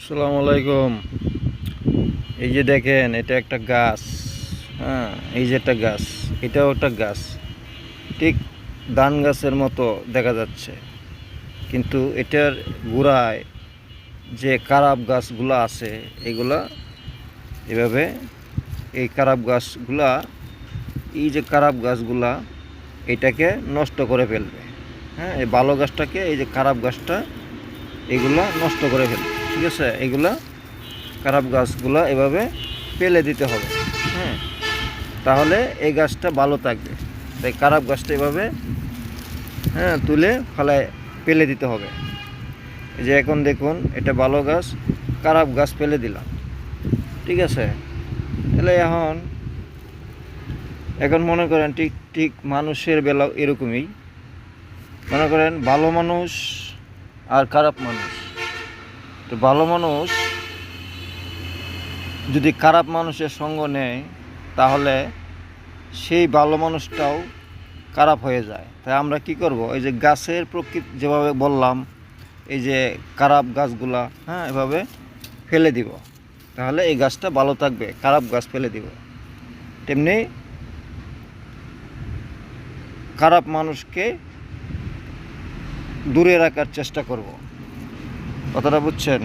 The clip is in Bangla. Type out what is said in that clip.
আসসালামু আলাইকুম। এই যে দেখেন, এটা একটা গাছ। হ্যাঁ, এই যে একটা গাছ, এটাও একটা গাছ, ঠিক ধান গাছের মতো দেখা যাচ্ছে। কিন্তু এটার গোড়ায় যে কারাব গাছগুলো আছে, এগুলা এভাবে, এই কারাব গাছগুলা, এই যে কারাব গাছগুলা এটাকে নষ্ট করে ফেলবে। হ্যাঁ, এই ভালো গাছটাকে, এই যে খারাপ গাছটা, এগুলা নষ্ট করে ফেলবে। ঠিক আছে, এগুলা খারাপ গাছগুলো এভাবে ফেলে দিতে হবে। হ্যাঁ, তাহলে এই গাছটা ভালো থাকবে। তাই খারাপ গাছটা এভাবে তুলে ফেলায় ফেলে দিতে হবে। এই যে এখন দেখুন, এটা ভালো গাছ, খারাপ গাছ ফেলে দিলাম। ঠিক আছে, তাহলে এখন এখন মনে করেন ঠিক ঠিক মানুষের বেলা এরকমই। মনে করেন ভালো মানুষ আর খারাপ মানুষ। তো ভালো মানুষ যদি খারাপ মানুষের সঙ্গ নেয়, তাহলে সেই ভালো মানুষটাও খারাপ হয়ে যায়। তাই আমরা কি করব, এই যে গাছের প্রকৃতি যেভাবে বললাম, এই যে খারাপ গাছগুলা এভাবে ফেলে দিব, তাহলে এই গাছটা ভালো থাকবে। খারাপ গাছ ফেলে দিব, তেমনি খারাপ মানুষকে দূরে রাখার চেষ্টা করব। কথাটা বুঝছেন?